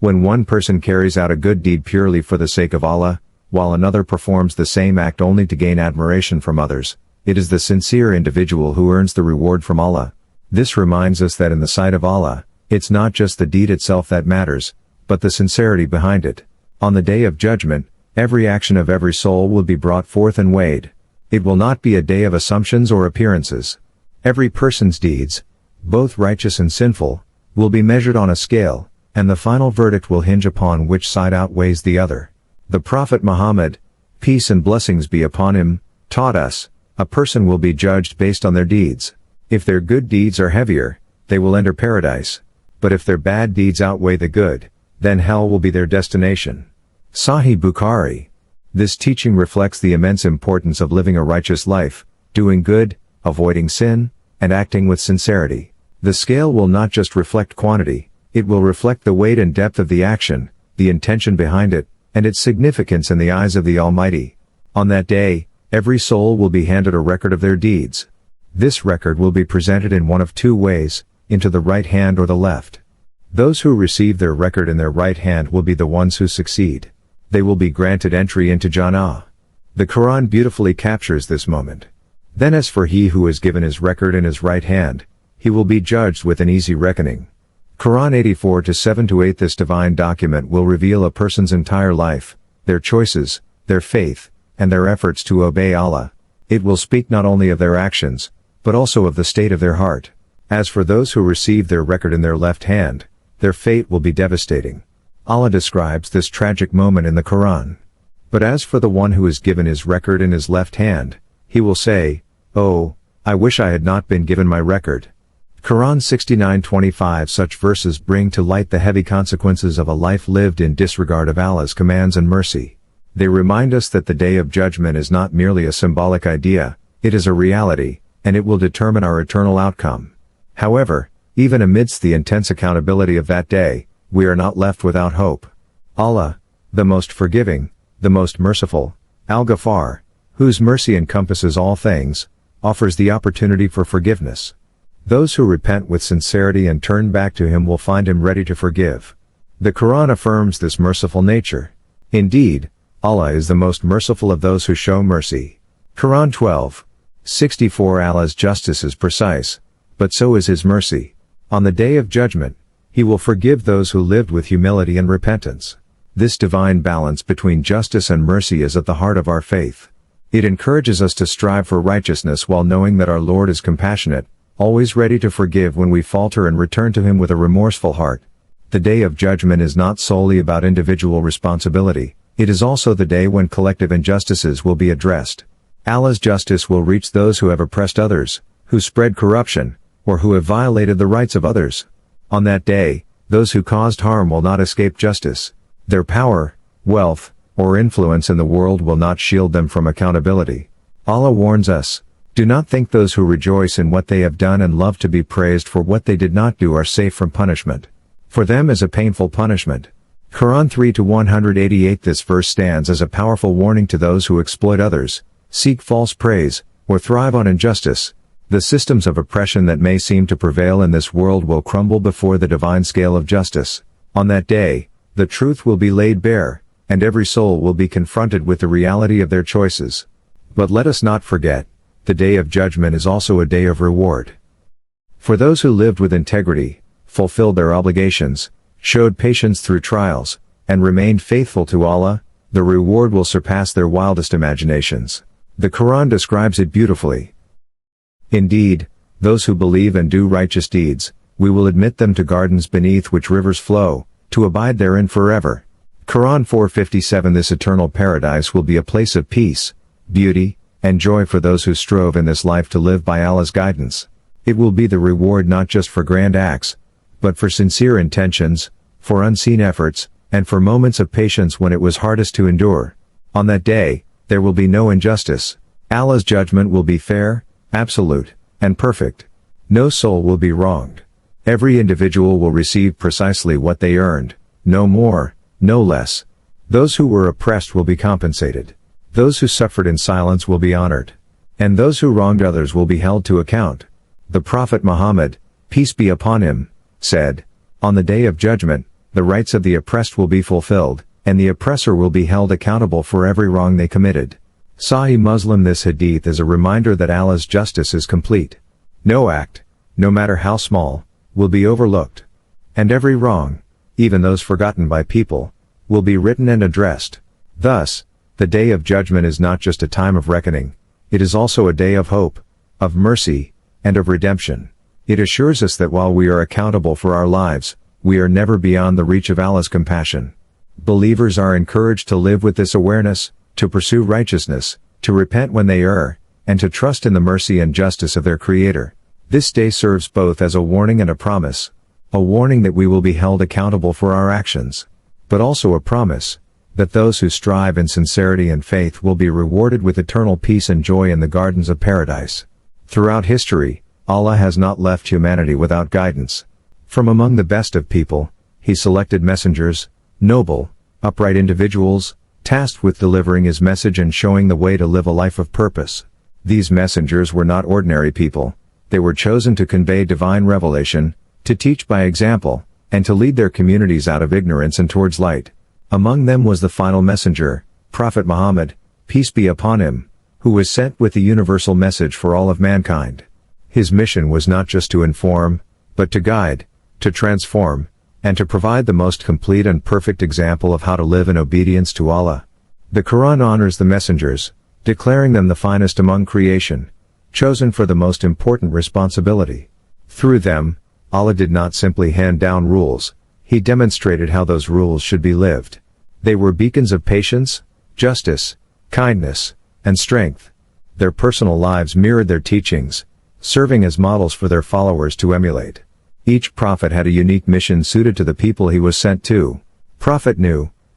When one person carries out a good deed purely for the sake of Allah, while another performs the same act only to gain admiration from others, it is the sincere individual who earns the reward from Allah. This reminds us that in the sight of Allah, it's not just the deed itself that matters, but the sincerity behind it. On the Day of Judgment, every action of every soul will be brought forth and weighed. It will not be a day of assumptions or appearances. Every person's deeds, both righteous and sinful, will be measured on a scale, and the final verdict will hinge upon which side outweighs the other. The Prophet Muhammad, peace and blessings be upon him, taught us, a person will be judged based on their deeds. If their good deeds are heavier, they will enter paradise. But if their bad deeds outweigh the good, then hell will be their destination. Sahih Bukhari. This teaching reflects the immense importance of living a righteous life, doing good, avoiding sin, and acting with sincerity. The scale will not just reflect quantity, it will reflect the weight and depth of the action, the intention behind it, and its significance in the eyes of the Almighty. On that day, every soul will be handed a record of their deeds. This record will be presented in one of two ways, into the right hand or the left. Those who receive their record in their right hand will be the ones who succeed. They will be granted entry into Jannah. The Quran beautifully captures this moment. Then as for he who is given his record in his right hand, he will be judged with an easy reckoning. Quran 84-7-8. This divine document will reveal a person's entire life, their choices, their faith, and their efforts to obey Allah. It will speak not only of their actions, but also of the state of their heart. As for those who receive their record in their left hand, their fate will be devastating. Allah describes this tragic moment in the Quran. But as for the one who is given his record in his left hand, he will say, "Oh, I wish I had not been given my record." Quran 69:25. Such verses bring to light the heavy consequences of a life lived in disregard of Allah's commands and mercy. They remind us that the Day of Judgment is not merely a symbolic idea, it is a reality, and it will determine our eternal outcome. However, even amidst the intense accountability of that day, we are not left without hope. Allah, the most forgiving, the most merciful, Al-Ghaffar, whose mercy encompasses all things, offers the opportunity for forgiveness. Those who repent with sincerity and turn back to Him will find Him ready to forgive. The Quran affirms this merciful nature. Indeed, Allah is the most merciful of those who show mercy. Quran 12:64. Allah's justice is precise, but so is His mercy. On the Day of Judgment, He will forgive those who lived with humility and repentance. This divine balance between justice and mercy is at the heart of our faith. It encourages us to strive for righteousness while knowing that our Lord is compassionate, always ready to forgive when we falter and return to Him with a remorseful heart. The Day of Judgment is not solely about individual responsibility, it is also the day when collective injustices will be addressed. Allah's justice will reach those who have oppressed others, who spread corruption, or who have violated the rights of others. On that day, those who caused harm will not escape justice. Their power, wealth, or influence in the world will not shield them from accountability. Allah warns us, "Do not think those who rejoice in what they have done and love to be praised for what they did not do are safe from punishment. For them is a painful punishment." Quran 3-188. This verse stands as a powerful warning to those who exploit others, seek false praise, or thrive on injustice. The systems of oppression that may seem to prevail in this world will crumble before the divine scale of justice. On that day, the truth will be laid bare, and every soul will be confronted with the reality of their choices. But let us not forget, the Day of Judgment is also a day of reward. For those who lived with integrity, fulfilled their obligations, showed patience through trials, and remained faithful to Allah, the reward will surpass their wildest imaginations. The Quran describes it beautifully. Indeed, those who believe and do righteous deeds, we will admit them to gardens beneath which rivers flow, to abide therein forever. Quran 4:57. This eternal paradise will be a place of peace, beauty, and joy for those who strove in this life to live by Allah's guidance. It will be the reward not just for grand acts, but for sincere intentions, for unseen efforts, and for moments of patience when it was hardest to endure. On that day, there will be no injustice. Allah's judgment will be fair, absolute, and perfect. No soul will be wronged. Every individual will receive precisely what they earned, no more, no less. Those who were oppressed will be compensated. Those who suffered in silence will be honored. And those who wronged others will be held to account. The Prophet Muhammad, peace be upon him, said, "On the Day of Judgment, The rights of the oppressed will be fulfilled, and the oppressor will be held accountable for every wrong they committed. Sahih Muslim. This hadith is a reminder that Allah's justice is complete. No act, no matter how small, will be overlooked. And every wrong, even those forgotten by people, will be written and addressed. Thus, the day of judgment is not just a time of reckoning, it is also a day of hope, of mercy, and of redemption. It assures us that while we are accountable for our lives, we are never beyond the reach of Allah's compassion. Believers are encouraged to live with this awareness, to pursue righteousness, to repent when they err, and to trust in the mercy and justice of their Creator. This day serves both as a warning and a promise. A warning that we will be held accountable for our actions, but also a promise that those who strive in sincerity and faith will be rewarded with eternal peace and joy in the gardens of paradise. Throughout history, Allah has not left humanity without guidance. From among the best of people, He selected messengers, noble, upright individuals, tasked with delivering His message and showing the way to live a life of purpose. These messengers were not ordinary people. They were chosen to convey divine revelation, to teach by example, and to lead their communities out of ignorance and towards light. Among them was the final messenger, Prophet Muhammad, peace be upon him, who was sent with the universal message for all of mankind. His mission was not just to inform, but to guide, to transform, and to provide the most complete and perfect example of how to live in obedience to Allah. The Quran honors the messengers, declaring them the finest among creation, chosen for the most important responsibility. Through them, Allah did not simply hand down rules, He demonstrated how those rules should be lived. They were beacons of patience, justice, kindness, and strength. Their personal lives mirrored their teachings, serving as models for their followers to emulate. Each prophet had a unique mission suited to the people he was sent to. Prophet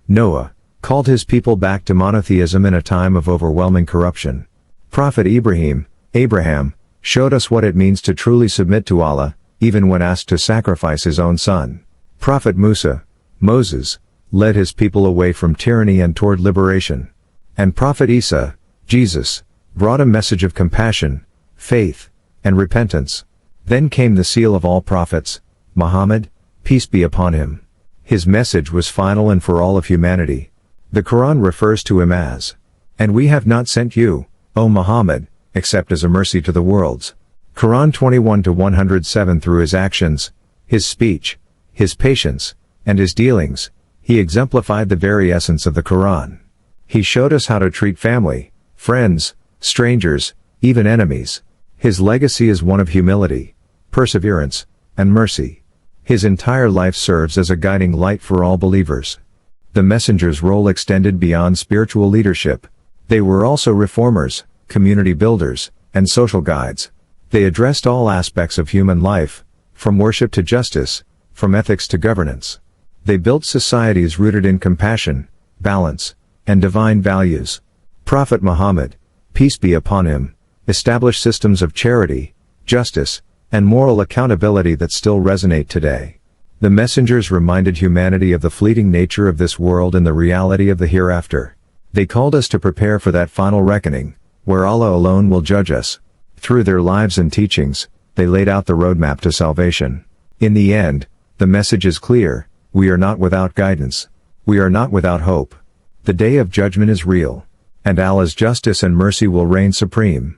Noah, called his people back to monotheism in a time of overwhelming corruption. Prophet Abraham, showed us what it means to truly submit to Allah, even when asked to sacrifice his own son. Prophet Moses, led his people away from tyranny and toward liberation. And Prophet Isa, Jesus, brought a message of compassion, faith, and repentance. Then came the seal of all prophets, Muhammad, peace be upon him. His message was final and for all of humanity. The Quran refers to him as, "And we have not sent you, O Muhammad, except as a mercy to the worlds." Quran 21-107. Through his actions, his speech, his patience, and his dealings, he exemplified the very essence of the Quran. He showed us how to treat family, friends, strangers, even enemies. His legacy is one of humility, perseverance, and mercy. His entire life serves as a guiding light for all believers. The messenger's role extended beyond spiritual leadership. They were also reformers, community builders, and social guides. They addressed all aspects of human life, from worship to justice, from ethics to governance. They built societies rooted in compassion, balance, and divine values. Prophet Muhammad, peace be upon him, established systems of charity, justice, and moral accountability that still resonate today. The messengers reminded humanity of the fleeting nature of this world and the reality of the hereafter. They called us to prepare for that final reckoning, where Allah alone will judge us. Through their lives and teachings, they laid out the roadmap to salvation. In the end, the message is clear: we are not without guidance. We are not without hope. The day of judgment is real, and Allah's justice and mercy will reign supreme.